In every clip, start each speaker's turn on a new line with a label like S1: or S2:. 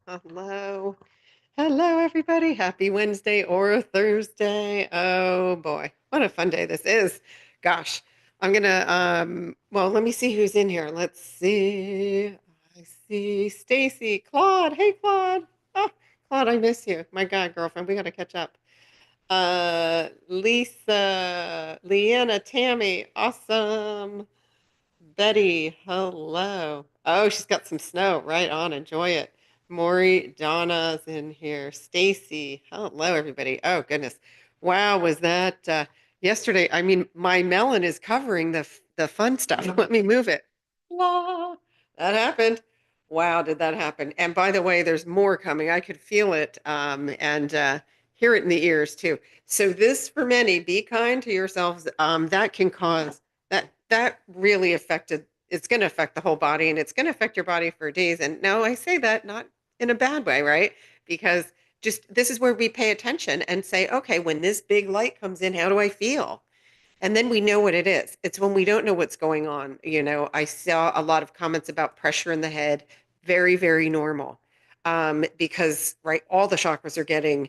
S1: Hello. Hello, everybody. Happy Wednesday or Thursday. Oh boy, what a fun day this is. Gosh, well, let me see who's in here. Let's see. I see Stacy, Claude. Hey, Claude. Oh, Claude, I miss you. My God, girlfriend, we got to catch up. Lisa, Leanna, Tammy, awesome. Betty, hello. Oh, she's got some snow. Right on. Enjoy it. Maury, Donna's in here. Stacy, hello, everybody. Oh, goodness. Wow, was that yesterday? I mean, my melon is covering the fun stuff. Let me move it. La. That happened. Wow, did that happen? And by the way, there's more coming. I could feel it and hear it in the ears too. So this, for many, be kind to yourselves. That can cause that really affected it's going to affect the whole body and it's going to affect your body for days. And no, I say that not in a bad way, right? Because just this is where we pay attention and say, okay, when this big light comes in, how do I feel? And then we know what it is. It's when we don't know what's going on. I saw a lot of comments about pressure in the head, very, very normal. Because, right, all the chakras are getting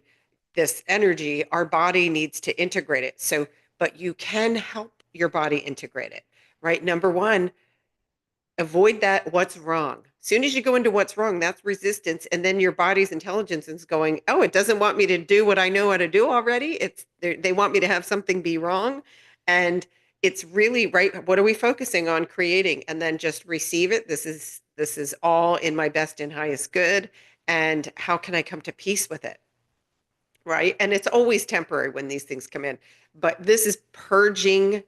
S1: this energy. Our body needs to integrate it. So, but you can help your body integrate it, right? Number one, avoid that what's wrong. As soon as you go into what's wrong, that's resistance. And then your body's intelligence is going, oh, it doesn't want me to do what I know how to do already. They want me to have something be wrong. And it's really right. What are we focusing on creating? And then just receive it. This is all in my best and highest good. And how can I come to peace with it? Right. And it's always temporary when these things come in. But this is purging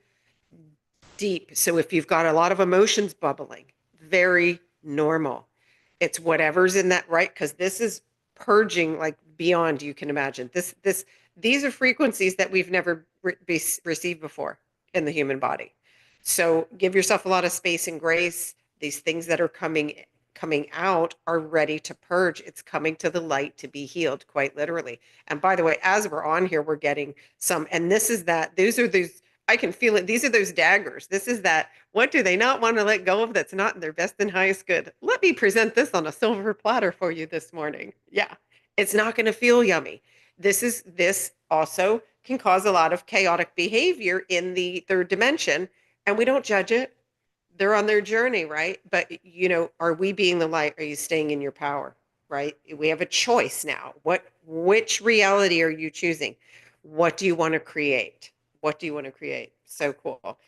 S1: deep. So if you've got a lot of emotions bubbling, very normal. It's whatever's in that, right? Because this is purging like beyond you can imagine. These are frequencies that we've never received before in the human body. So give yourself a lot of space and grace. These things that are coming out are ready to purge. It's coming to the light to be healed, quite literally. And by the way, as we're on here, we're getting some, and this is that, those are those I can feel it. These are those daggers. This is that. What do they not want to let go of that's not in their best and highest good? Let me present this on a silver platter for you this morning. Yeah, it's not going to feel yummy. This also can cause a lot of chaotic behavior in the third dimension, and we don't judge it. They're on their journey, right? But are we being the light? Are you staying in your power? Right? We have a choice now. Which reality are you choosing? What do you want to create? What do you want to create? So cool.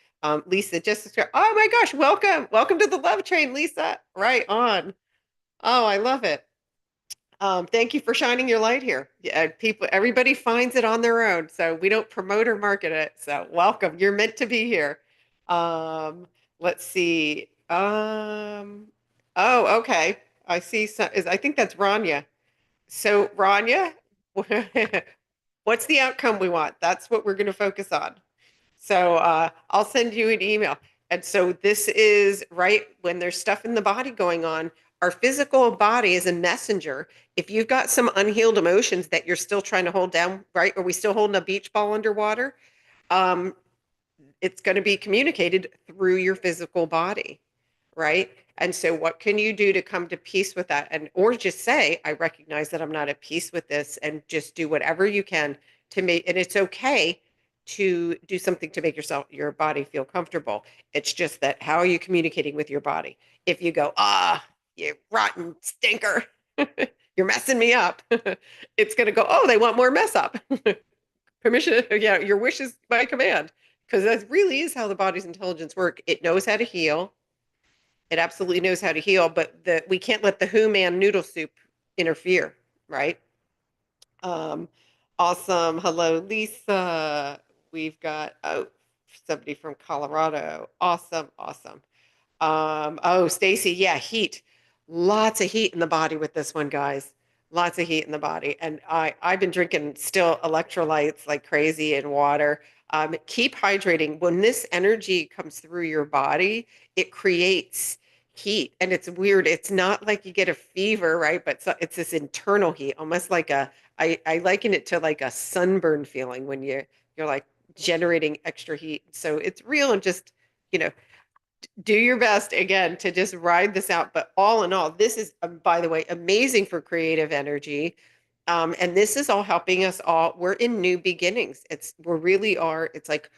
S1: Lisa, just subscribe. Oh my gosh, welcome to the love train, Lisa. Right on. Oh, I love it. Thank you for shining your light here. Yeah, everybody finds it on their own, so we don't promote or market it. So welcome. You're meant to be here. Um, let's see. Oh, okay. I see. I think that's Rania. So Rania, what's the outcome we want? That's what we're going to focus on. So I'll send you an email. And so this is right when there's stuff in the body going on. Our physical body is a messenger. If you've got some unhealed emotions that you're still trying to hold down, right? Are we still holding a beach ball underwater? Um, it's going to be communicated through your physical body, right? And so what can you do to come to peace with that? And or just say, I recognize that I'm not at peace with this, and just do whatever you can to make, and it's okay to do something to make your body feel comfortable. It's just that how are you communicating with your body? If you go, you rotten stinker, you're messing me up, it's going to go, oh, they want more mess up. Permission, yeah, your wish is my command. Because that really is how the body's intelligence work. It knows how to heal. It absolutely knows how to heal, but we can't let the Who Man noodle soup interfere, right? Um, awesome. Hello, Lisa. We've got somebody from Colorado. Awesome, awesome. Oh, Stacy, yeah, heat. Lots of heat in the body with this one, guys. Lots of heat in the body. And I've been drinking still electrolytes like crazy and water. Keep hydrating. When this energy comes through your body, it creates heat. And it's weird. It's not like you get a fever, right? But it's this internal heat, almost like I liken it to like a sunburn feeling when you're like generating extra heat. So it's real and just, you know, Do your best again to just ride this out. But all in all, this is, by the way, amazing for creative energy. And this is all helping us all. We're in new beginnings. We really are. It's like,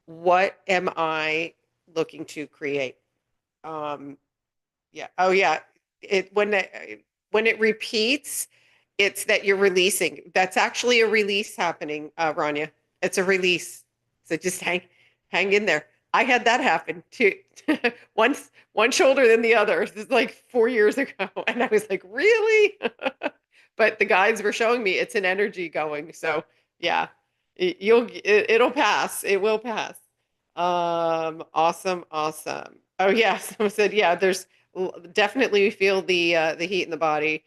S1: what am I looking to create? Um, yeah. Oh, yeah. When it repeats, it's that you're releasing. That's actually a release happening, Rania. It's a release. So just hang in there. I had that happen too. One shoulder than the other. This is like 4 years ago, and I was like, really? But the guides were showing me it's an energy going. So yeah, it'll pass. It will pass. Awesome, awesome. Oh yeah, someone said yeah. Definitely feel the heat in the body.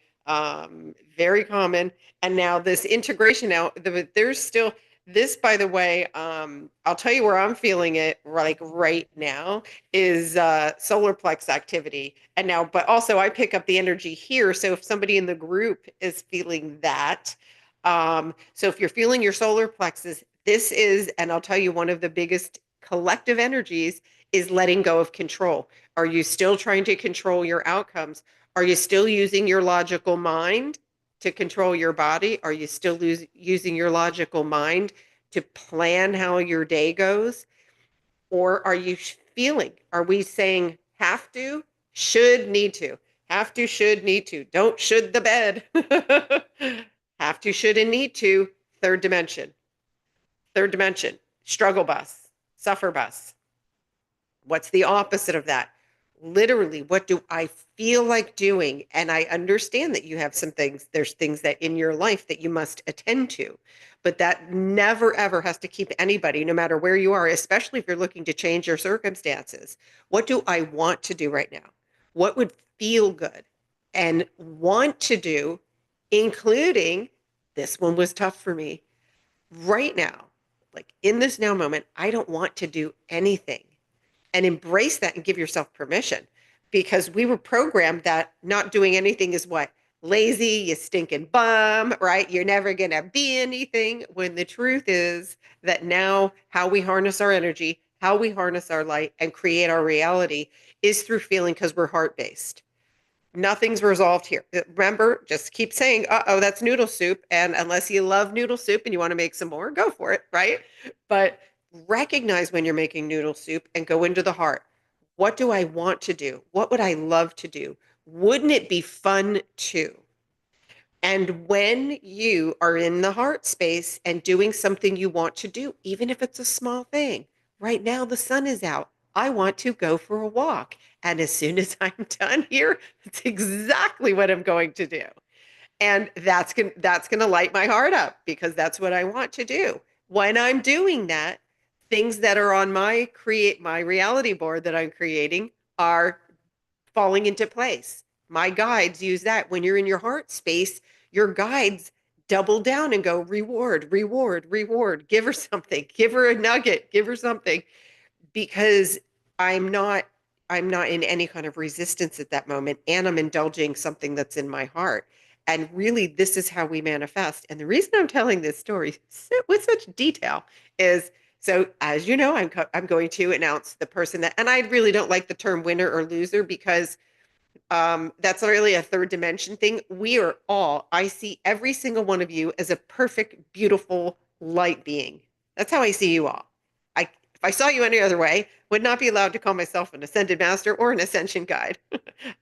S1: Very common. And now this integration now, there's still this, by the way, I'll tell you where I'm feeling it like right now is solar plex activity. And now, but also I pick up the energy here. So if somebody in the group is feeling that, so if you're feeling your solar plexus, this is, and I'll tell you, one of the biggest collective energies is letting go of control. Are you still trying to control your outcomes? Are you still using your logical mind to control your body? Are you still using your logical mind to plan how your day goes? Or are you feeling? Are we saying have to, should, need to? Have to, should, need to. Don't should the bed. Have to, should, and need to. Third dimension. Third dimension. Struggle bus. Suffer bus. What's the opposite of that? Literally, what do I feel like doing? And I understand that you have some things, there's things that in your life that you must attend to, but that never ever has to keep anybody, no matter where you are, especially if you're looking to change your circumstances. What do I want to do right now? What would feel good and want to do, including this one was tough for me right now, like in this now moment, I don't want to do anything and embrace that and give yourself permission because we were programmed that not doing anything is what? Lazy, you stinking bum, right? You're never going to be anything. When the truth is that now how we harness our energy, how we harness our light and create our reality is through feeling because we're heart based. Nothing's resolved here. Remember, just keep saying, uh-oh, that's noodle soup. And unless you love noodle soup and you want to make some more, go for it, right? But recognize when you're making noodle soup and go into the heart. What do I want to do? What would I love to do? Wouldn't it be fun too? And when you are in the heart space and doing something you want to do, even if it's a small thing, right now the sun is out. I want to go for a walk. And as soon as I'm done here, that's exactly what I'm going to do. And that's going to light my heart up because that's what I want to do. When I'm doing that, things that are on my reality board that I'm creating are falling into place. My guides use that. When you're in your heart space, your guides double down and go reward, reward, reward. Give her something. Give her a nugget. Give her something because I'm not I'm not in any kind of resistance at that moment and I'm indulging something that's in my heart. And really this is how we manifest. And the reason I'm telling this story with such detail is so as you know I'm going to announce the person that and I really don't like the term winner or loser because that's not really a third dimension thing. We are all, I see every single one of you as a perfect, beautiful light being. That's how I see you all. If I saw you any other way, would not be allowed to call myself an ascended master or an ascension guide.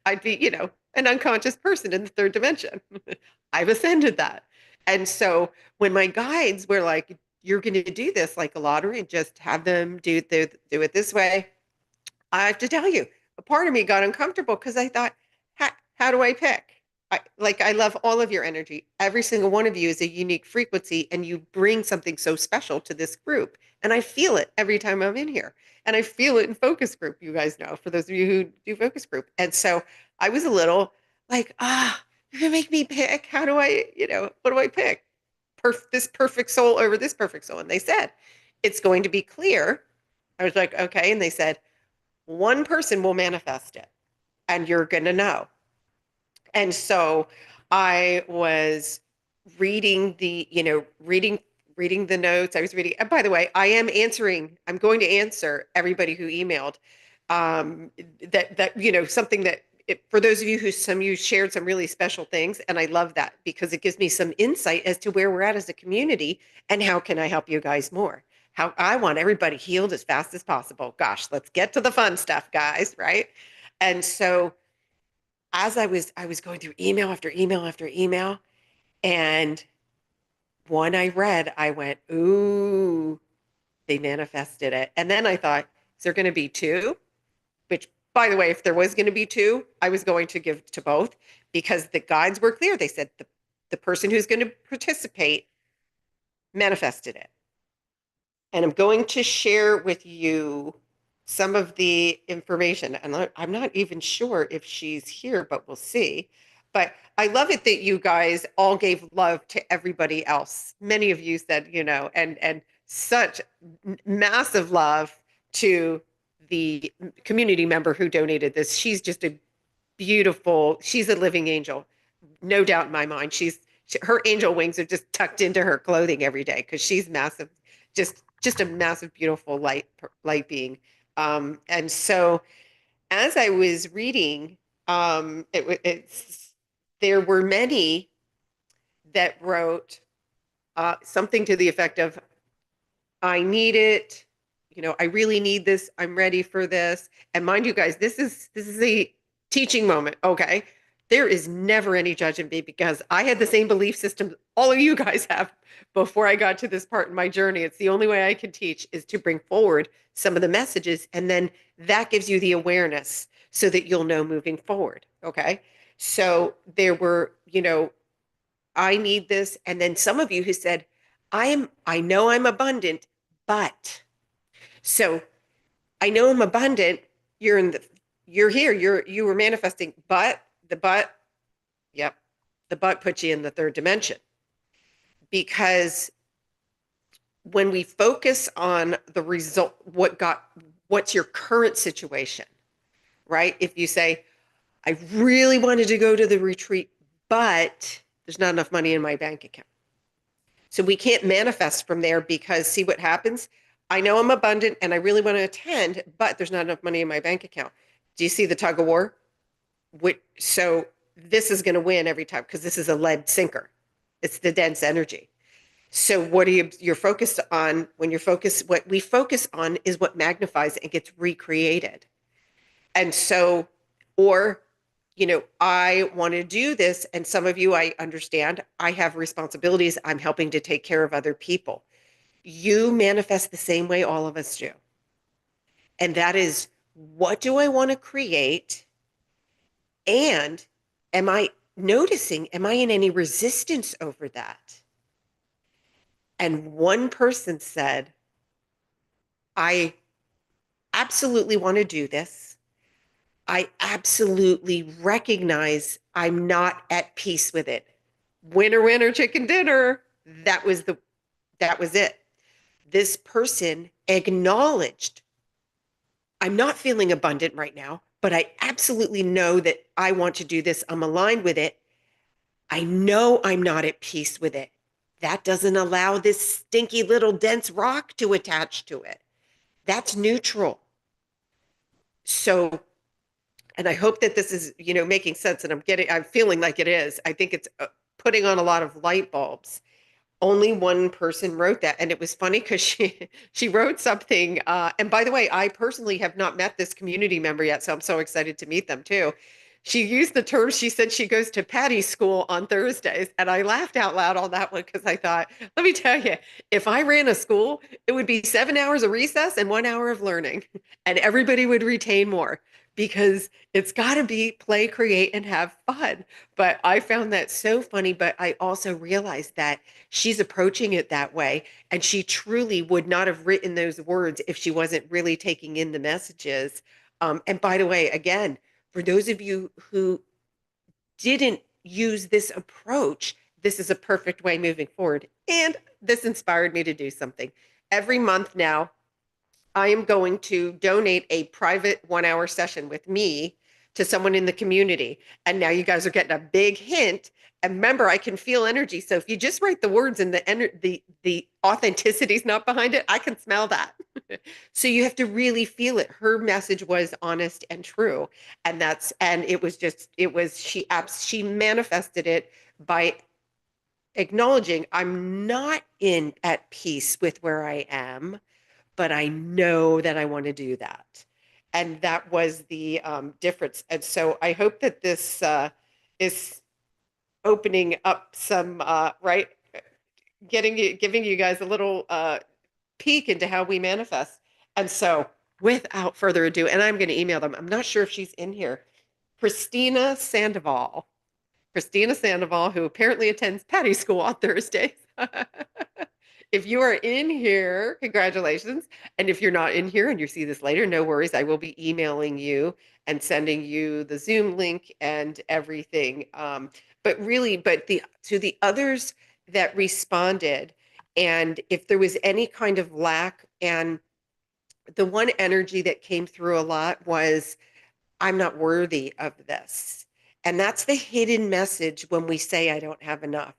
S1: I'd be, an unconscious person in the third dimension. I've ascended that. And so when my guides were like, you're going to do this like a lottery and just have them do it this way, I have to tell you, a part of me got uncomfortable because I thought, how do I pick? I love all of your energy. Every single one of you is a unique frequency, and you bring something so special to this group. And I feel it every time I'm in here. And I feel it in focus group, you guys know, for those of you who do focus group. And so I was a little like, you're going to make me pick. How do I, what do I pick? This perfect soul over this perfect soul. And they said, it's going to be clear. I was like, okay. And they said, one person will manifest it and you're going to know. And so I was reading reading the notes. I was reading, and by the way, I'm going to answer everybody who emailed. um, something that for those of you who some of you shared some really special things, and I love that because it gives me some insight as to where we're at as a community and how can I help you guys more. How I want everybody healed as fast as possible. Gosh, let's get to the fun stuff, guys, right? And so as I was going through email after email after email, and one I read, I went, ooh, they manifested it. And then I thought, is there going to be two? Which, by the way, if there was going to be two, I was going to give to both because the guides were clear. They said the person who's going to participate manifested it. And I'm going to share with you some of the information. And I'm not even sure if she's here, but we'll see. But I love it that you guys all gave love to everybody else. Many of you said, and such massive love to the community member who donated this. She's just a beautiful, she's a living angel, no doubt in my mind. Her angel wings are just tucked into her clothing every day because she's massive, just a massive, beautiful light being. And so as I was reading, there were many that wrote something to the effect of, I need it. I really need this. I'm ready for this. And mind you guys, this is a teaching moment, okay? There is never any judgment me because I had the same belief system all of you guys have before I got to this part in my journey. It's the only way I can teach is to bring forward some of the messages, and then that gives you the awareness so that you'll know moving forward, okay? So there were, I need this, and then some of you who said, I know I'm abundant, but so I know I'm abundant. You're here. You were manifesting, but yep, the but puts you in the third dimension because when we focus on the result, what's your current situation, right? If you say, I really wanted to go to the retreat, but there's not enough money in my bank account. So we can't manifest from there because see what happens? I know I'm abundant and I really want to attend, but there's not enough money in my bank account. Do you see the tug of war? So this is going to win every time because this is a lead sinker. It's the dense energy. So you're focused on what we focus on is what magnifies and gets recreated. And so, or I want to do this. And some of you, I understand, I have responsibilities. I'm helping to take care of other people. You manifest the same way all of us do. And that is, what do I want to create? And am I in any resistance over that? And one person said, I absolutely want to do this. I absolutely recognize I'm not at peace with it. Winner, winner, chicken dinner. That was it. This person acknowledged, I'm not feeling abundant right now, but I absolutely know that I want to do this. I'm aligned with it. I know I'm not at peace with it. That doesn't allow this stinky little dense rock to attach to it. That's neutral. So, and I hope that this is, making sense and I'm feeling like it is. I think it's putting on a lot of light bulbs. Only one person wrote that, and it was funny because she wrote something. And by the way, I personally have not met this community member yet, so I'm so excited to meet them too. She used the term. She said she goes to Patty school on Thursdays, and I laughed out loud on that one because I thought, let me tell you, if I ran a school, it would be 7 hours of recess and 1 hour of learning, and everybody would retain more because it's got to be play, create, and have fun. But I found that so funny. But I also realized that she's approaching it that way. And she truly would not have written those words if she wasn't really taking in the messages. And by the way, again, for those of you who didn't use this approach, this is a perfect way moving forward. And this inspired me to do something. Every month now, I am going to donate a private 1 hour session with me to someone in the community. And now you guys are getting a big hint. And remember, I can feel energy. So if you just write the words and the authenticity is not behind it, I can smell that. So you have to really feel it. Her message was honest and true. And it was just, she manifested it by acknowledging I'm not in at peace with where I am, but I know that I want to do that. And that was the difference. And so I hope that this is opening up some, right, giving you guys a little peek into how we manifest. And so, without further ado, and I'm going to email them. I'm not sure if she's in here. Christina Sandoval. Christina Sandoval, who apparently attends Patty School on Thursdays. If you are in here, congratulations. And if you're not in here and you see this later, no worries. I will be emailing you and sending you the Zoom link and everything. But really, but the to the others that responded, and if there was any kind of lack, and the one energy that came through a lot was I'm not worthy of this. And that's the hidden message when we say I don't have enough.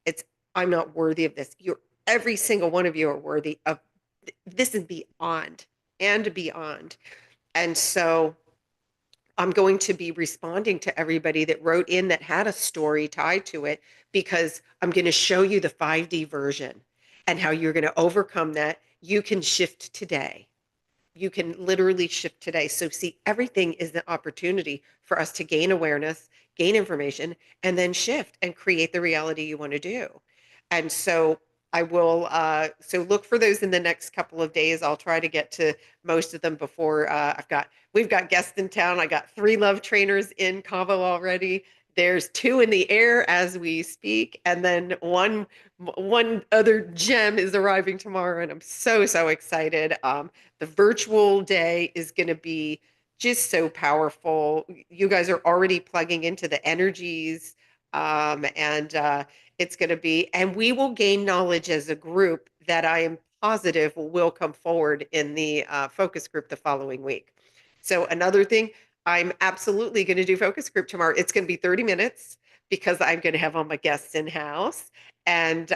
S1: It's I'm not worthy of this. You're every single one of you are worthy of this and beyond and beyond. And so I'm going to be responding to everybody that wrote in that had a story tied to it because I'm going to show you the 5D version and how you're going to overcome that. You can shift today. You can literally shift today. So, see, everything is the opportunity for us to gain awareness, gain information, and then shift and create the reality you want to do. And so, I will, so look for those in the next couple of days. I'll try to get to most of them before we've got guests in town. I got 3 love trainers in Cabo already. There's 2 in the air as we speak, and then one other gem is arriving tomorrow, and I'm so excited. The virtual day is going to be just so powerful. You guys are already plugging into the energies, and it's going to be, and we will gain knowledge as a group that I am positive will come forward in the focus group the following week. So another thing, I'm absolutely going to do focus group tomorrow. It's going to be 30 minutes because I'm going to have all my guests in house. And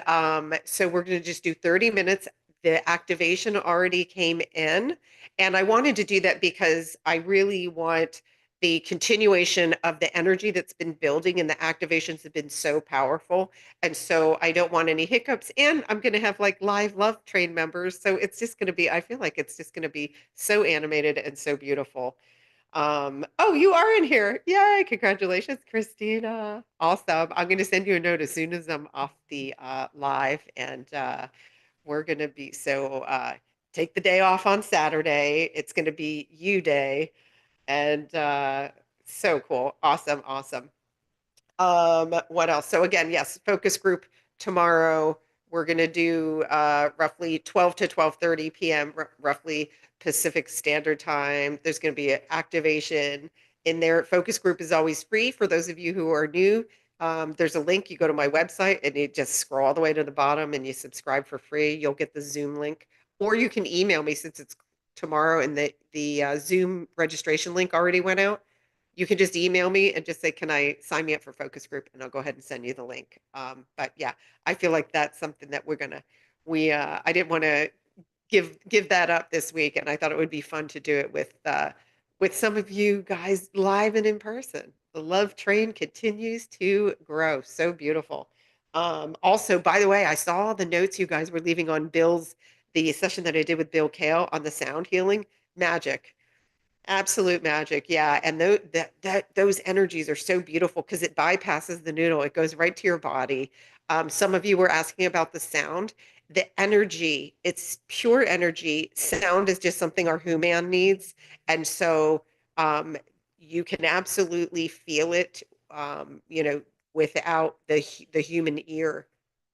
S1: so we're going to just do 30 minutes. The activation already came in. And I wanted to do that because I really want the continuation of the energy that's been building, and the activations have been so powerful. And so I don't want any hiccups. And I'm going to have like live love train members. So it's just going to be, I feel like it's just going to be so animated and so beautiful. Oh, you are in here. Yay, congratulations, Christina. Awesome. I'm going to send you a note as soon as I'm off the live, and we're going to be take the day off on Saturday. It's going to be you day, and so cool. Awesome, awesome. What else? So again, yes, focus group tomorrow. We're going to do roughly 12 to 12:30 p.m. Roughly Pacific Standard Time. There's going to be an activation in there. Focus group is always free for those of you who are new. There's a link. You go to my website and you just scroll all the way to the bottom and you subscribe for free. You'll get the Zoom link, or you can email me since it's tomorrow and the Zoom registration link already went out. You can just email me and just say, can I sign me up for focus group? And I'll go ahead and send you the link. But yeah, I feel like that's something that I didn't want to give that up this week. And I thought it would be fun to do it with some of you guys live and in person. The love train continues to grow. So beautiful. Also, by the way, I saw the notes you guys were leaving on the session that I did with Bill Kale on the sound healing. Magic. Absolute magic. Yeah. And those energies are so beautiful because it bypasses the noodle. It goes right to your body. Some of you were asking about the sound. The energy, it's pure energy. Sound is just something our human needs. And so you can absolutely feel it, without the human ear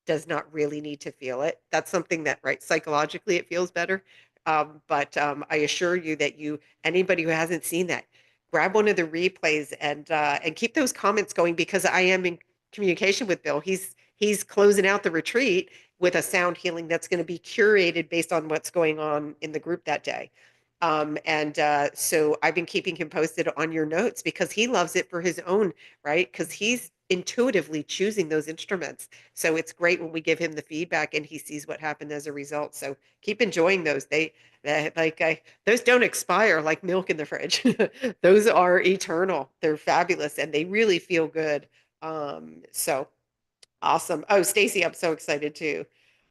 S1: does not really need to feel it. That's something that, right, psychologically it feels better. But I assure you that anybody who hasn't seen that, grab one of the replays and keep those comments going because I am in communication with Bill. He's closing out the retreat with a sound healing that's going to be curated based on what's going on in the group that day. So I've been keeping him posted on your notes because he loves it for his own, right? Because intuitively choosing those instruments. So it's great when we give him the feedback and he sees what happened as a result. So keep enjoying those. Those don't expire like milk in the fridge. Those are eternal. They're fabulous and they really feel good. So awesome. Oh, Stacy, I'm so excited too.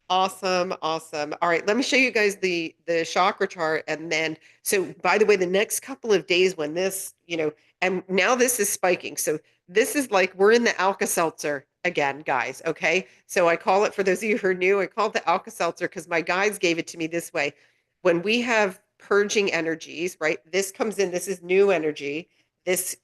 S1: Awesome, awesome. All right, let me show you guys the chakra chart and then so by the way, the next couple of days when this, and now this is spiking. So this is like we're in the Alka-Seltzer again, guys, okay? So I call it for those of you who are new, I call it the Alka-Seltzer because my guides gave it to me this way. When we have purging energies, right? This comes in, this is new energy. This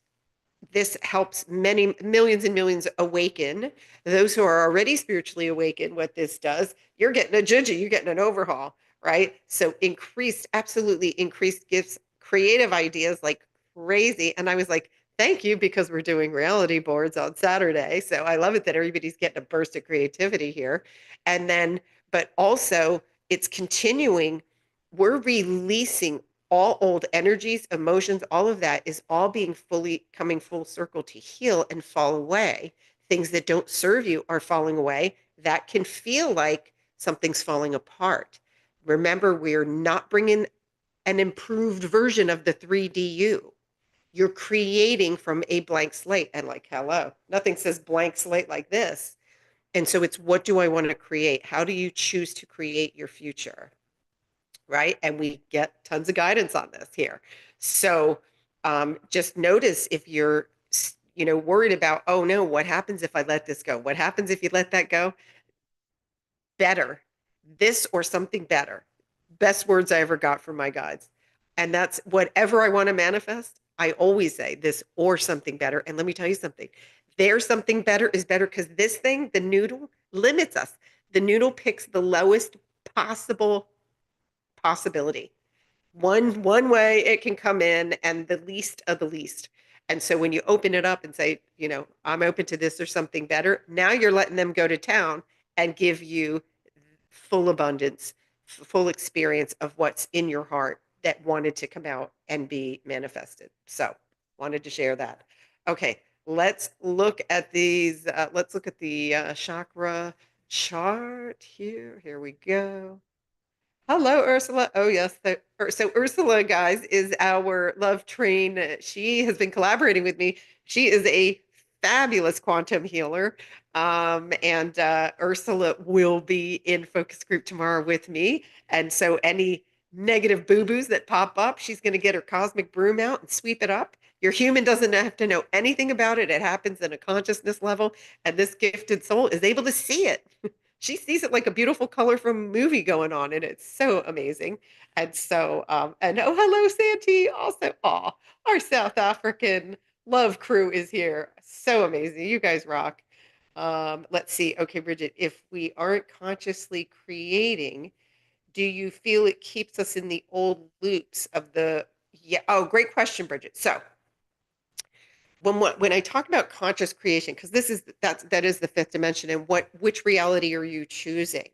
S1: this helps many millions and millions awaken. Those who are already spiritually awakened, what this does, you're getting a juju, you're getting an overhaul, right? So increased, absolutely increased gifts, creative ideas like crazy. And I was like, thank you, because we're doing reality boards on Saturday. So I love it that everybody's getting a burst of creativity here. And then, but also it's continuing, we're releasing all old energies, emotions, all of that is all being fully coming full circle to heal and fall away. Things that don't serve you are falling away. That can feel like something's falling apart. Remember, we're not bringing an improved version of the 3D you. You're creating from a blank slate. And like, hello, nothing says blank slate like this. And so it's what do I want to create? How do you choose to create your future? Right? And we get tons of guidance on this here. So just notice if you're, worried about, oh no, what happens if I let this go? What happens if you let that go? Better, this or something better. Best words I ever got from my guides. And that's whatever I want to manifest. I always say this or something better. And let me tell you something. There's something better is better because this thing, the noodle, limits us. The noodle picks the lowest possible possibility. One way it can come in and the least of the least. And so when you open it up and say, I'm open to this or something better, now you're letting them go to town and give you full abundance, full experience of what's in your heart that wanted to come out and be manifested. So wanted to share that. Okay, let's look at these. Let's look at the chakra chart here. Here we go. Hello, Ursula. Oh, yes. So Ursula, guys, is our love train. She has been collaborating with me. She is a fabulous quantum healer. And Ursula will be in focus group tomorrow with me. And so any negative boo-boos that pop up, she's going to get her cosmic broom out and sweep it up. Your human doesn't have to know anything about it. It happens in a consciousness level, and this gifted soul is able to see it. She sees it like a beautiful color from a movie going on, and it's so amazing. And so, and oh, hello, Santi. Also, our South African love crew is here. So amazing. You guys rock. Let's see. Okay, Bridget, if we aren't consciously creating, do you feel it keeps us in the old loops of the, yeah. Oh, great question, Bridget. So, when I talk about conscious creation, because that is the fifth dimension, and which reality are you choosing?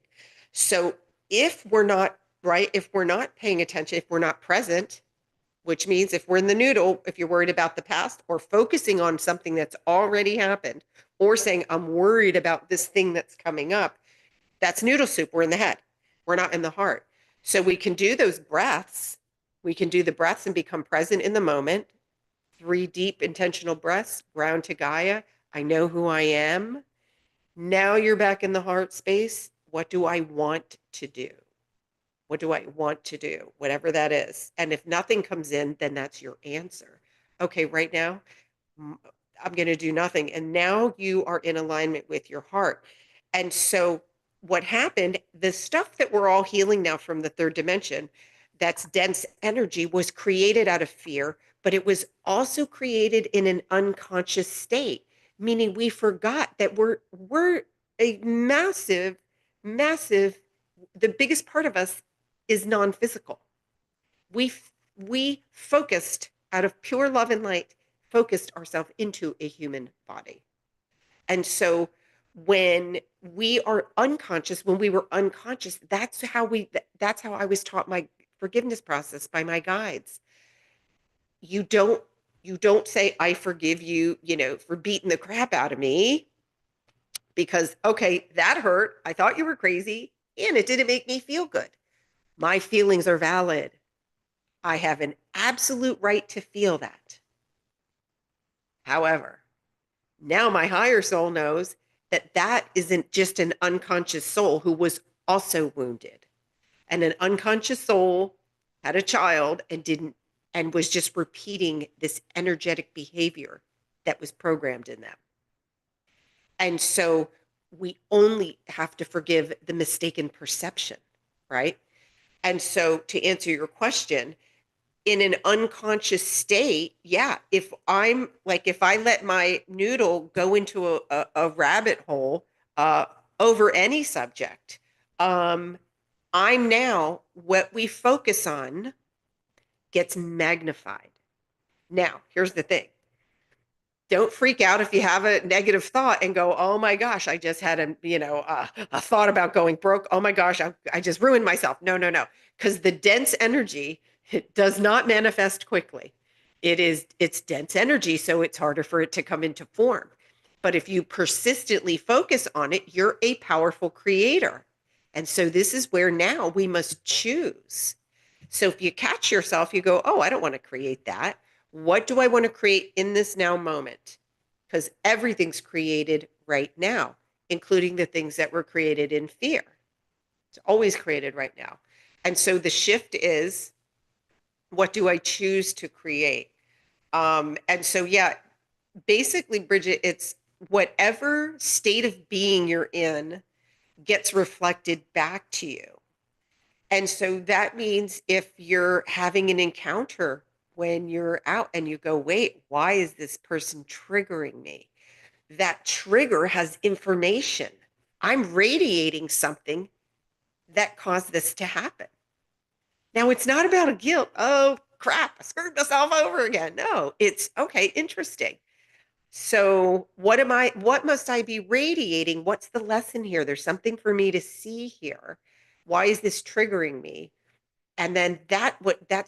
S1: So if we're not right, if we're not paying attention, if we're not present, which means if we're in the noodle, if you're worried about the past or focusing on something that's already happened, or saying I'm worried about this thing that's coming up, that's noodle soup. We're in the head. We're not in the heart. So we can do those breaths. We can do the breaths and become present in the moment. 3 deep intentional breaths, ground to Gaia. I know who I am. Now you're back in the heart space. What do I want to do? What do I want to do? Whatever that is. And if nothing comes in, then that's your answer. Okay, right now, I'm going to do nothing. And now you are in alignment with your heart. And so, what happened, the stuff that we're all healing now from the third dimension, that's dense energy, was created out of fear, but it was also created in an unconscious state, meaning we forgot that we're a massive, massive, the biggest part of us is non-physical. We focused out of pure love and light, focused ourselves into a human body. And so when we are unconscious, when we were unconscious, that's how I was taught my forgiveness process by my guides. You don't You don't say, I forgive you, for beating the crap out of me because, okay, that hurt. I thought you were crazy and it didn't make me feel good. My feelings are valid. I have an absolute right to feel that. However, now my higher soul knows that that isn't just an unconscious soul who was also wounded. And an unconscious soul had a child and didn't and was just repeating this energetic behavior that was programmed in them. And so we only have to forgive the mistaken perception, right? And so to answer your question, in an unconscious state, yeah, if I let my noodle go into a rabbit hole uh, over any subject, um, I'm now what we focus on gets magnified. Now, here's the thing. Don't freak out if you have a negative thought and go, oh my gosh, I just had a thought about going broke. Oh my gosh, I just ruined myself. No, no, no. Because the dense energy, it does not manifest quickly. It's dense energy, so it's harder for it to come into form. But if you persistently focus on it, you're a powerful creator. And so this is where now we must choose. So if you catch yourself, you go, oh, I don't want to create that. What do I want to create in this now moment? Because everything's created right now, including the things that were created in fear. It's always created right now. And so the shift is, what do I choose to create? And so, yeah, basically, Bridget, it's whatever state of being you're in gets reflected back to you. And so that means if you're having an encounter when you're out and you go, wait, why is this person triggering me? That trigger has information. I'm radiating something that caused this to happen. Now, it's not about a guilt. Oh, crap, I screwed myself over again. No, it's okay, interesting. So, what must I be radiating? What's the lesson here? There's something for me to see here. Why is this triggering me? And then that's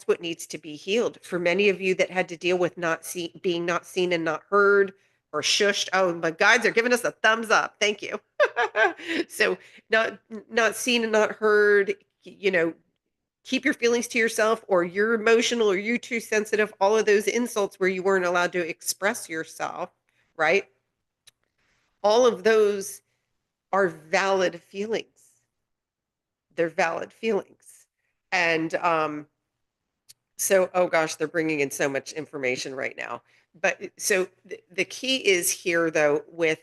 S1: what needs to be healed. For many of you that had to deal with being not seen and not heard or shushed. Oh, my guides are giving us a thumbs up. Thank you. So not seen and not heard, keep your feelings to yourself, or you're emotional, or you're too sensitive, all of those insults where you weren't allowed to express yourself, right? All of those are valid feelings. They're valid feelings. And so, oh gosh, they're bringing in so much information right now. But so the key is here, though, with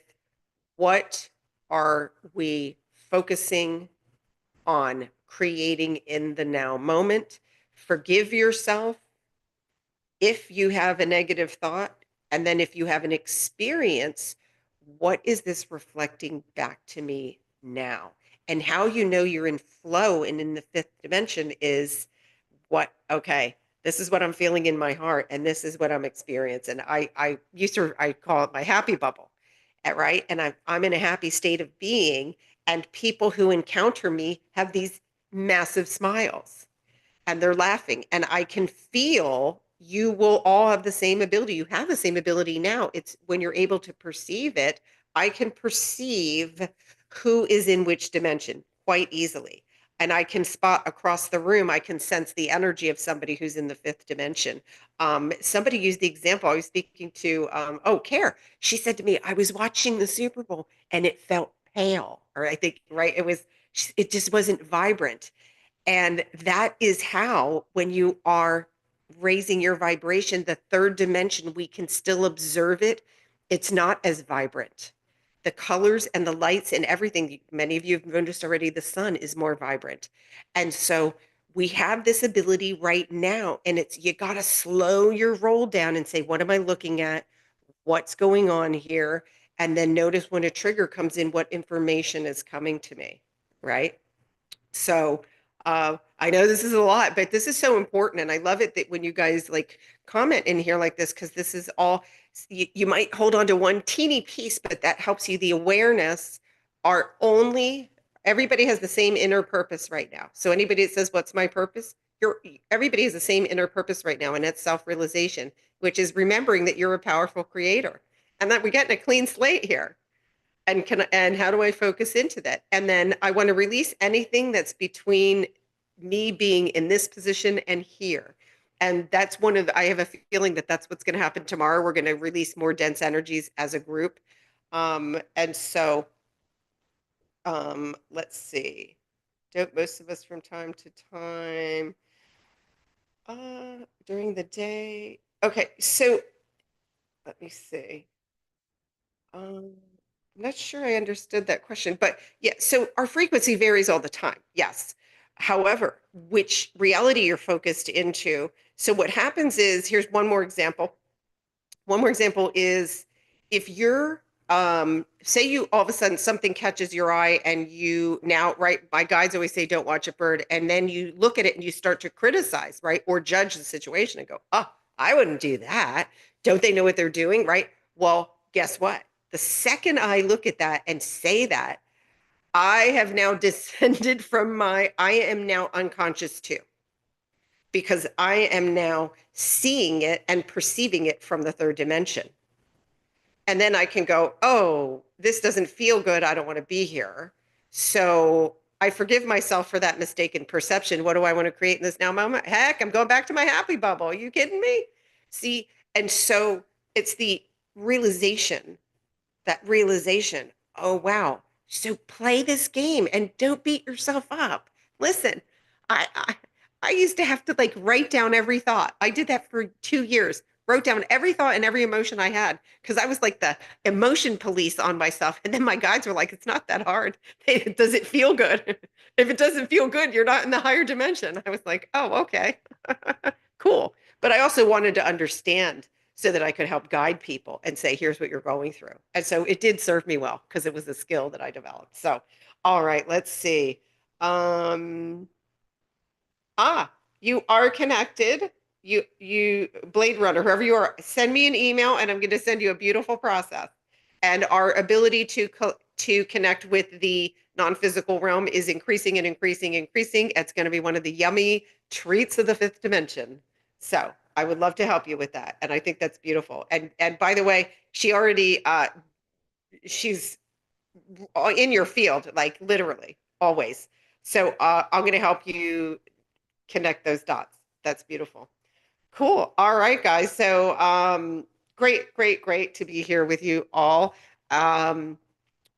S1: what are we focusing on creating in the now moment? Forgive yourself if you have a negative thought. And then if you have an experience, what is this reflecting back to me now? And how you know you're in flow and in the fifth dimension is okay, this is what I'm feeling in my heart, and this is what I'm experiencing. I call it my happy bubble, right? And I'm in a happy state of being, and people who encounter me have these massive smiles and they're laughing, and I can feel you will all have the same ability. You have the same ability now. It's when you're able to perceive it. I can perceive who is in which dimension quite easily, and I can spot across the room. I can sense the energy of somebody who's in the fifth dimension. Somebody used the example. I was speaking to Care. She said to me, I was watching the Super Bowl and it felt pale, or I think, right, it just wasn't vibrant. And that is how, when you are raising your vibration, the third dimension, we can still observe it. It's not as vibrant. The colors and the lights and everything, many of you have noticed already, the sun is more vibrant. And so we have this ability right now. And you got to slow your roll down and say, what am I looking at? What's going on here? And then notice when a trigger comes in, what information is coming to me, right? So I know this is a lot, but this is so important. And I love it that when you guys like comment in here like this, because this is all, you might hold on to one teeny piece, but that helps you. The awareness are only, everybody has the same inner purpose right now. So anybody that says, what's my purpose? Everybody has the same inner purpose right now, and it's self-realization. which is remembering that you're a powerful creator and that we're getting a clean slate here. And how do I focus into that? And then I want to release anything that's between me being in this position and here. And that's one of I have a feeling that that's what's going to happen tomorrow. We're going to release more dense energies as a group. And so let's see. Don't most of us from time to time during the day. Okay, so let me see. I'm not sure I understood that question, but yeah, so our frequency varies all the time. Yes. However, which reality you're focused into. So what happens is, here's one more example. One more example is if you're say you all of a sudden something catches your eye and you now, right, my guides always say don't watch a bird, and then you look at it and you start to criticize, right, or judge the situation and go, oh, I wouldn't do that. Don't they know what they're doing, right? Well, guess what? The second I look at that and say that, I have now descended from my I am now unconscious too, because I am now seeing it and perceiving it from the third dimension. And then I can go, oh, this doesn't feel good. I don't want to be here. So I forgive myself for that mistaken perception. What do I want to create in this now moment? Heck, I'm going back to my happy bubble. Are you kidding me? See, and so it's the realization, that realization. Oh, wow. So play this game and don't beat yourself up. Listen, I used to have to like write down every thought. I did that for 2 years. Wrote down every thought and every emotion I had because I was like the emotion police on myself. And then my guides were like, it's not that hard. Does it feel good? If it doesn't feel good, you're not in the higher dimension. I was like, oh, okay. Cool. But I also wanted to understand so that I could help guide people and say, here's what you're going through. And so it did serve me well because it was a skill that I developed. So, all right, let's see. Um, you are connected. You Blade Runner, whoever you are, send me an email and I'm going to send you a beautiful process. And our ability to connect with the non-physical realm is increasing and increasing, increasing. It's going to be one of the yummy treats of the fifth dimension. So I would love to help you with that. And I think that's beautiful. And by the way, she's in your field, like literally always. So I'm going to help you connect those dots. That's beautiful. Cool. All right, guys. So great, great, great to be here with you all.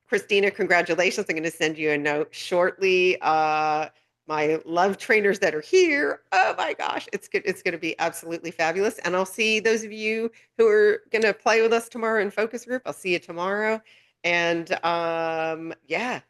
S1: Christina, congratulations. I'm going to send you a note shortly. My love trainers that are here. Oh my gosh, it's good. It's going to be absolutely fabulous. And I'll see those of you who are going to play with us tomorrow in focus group. I'll see you tomorrow. And yeah,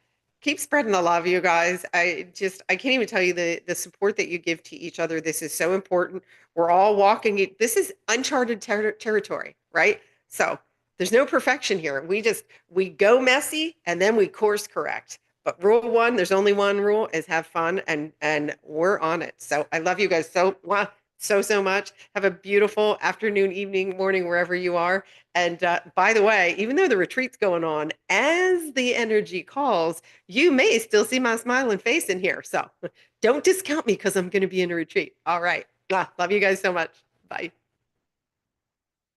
S1: keep spreading the love, you guys. I can't even tell you the support that you give to each other. This is so important. We're all walking. This is uncharted territory, right? So there's no perfection here. We go messy and then we course correct. But rule one, there's only one rule, is have fun, and we're on it. So I love you guys so much. Have a beautiful afternoon, evening, morning, wherever you are. And by the way, even though the retreat's going on, as the energy calls, you may still see my smiling face in here. So don't discount me because I'm going to be in a retreat. All right. Love you guys so much. Bye.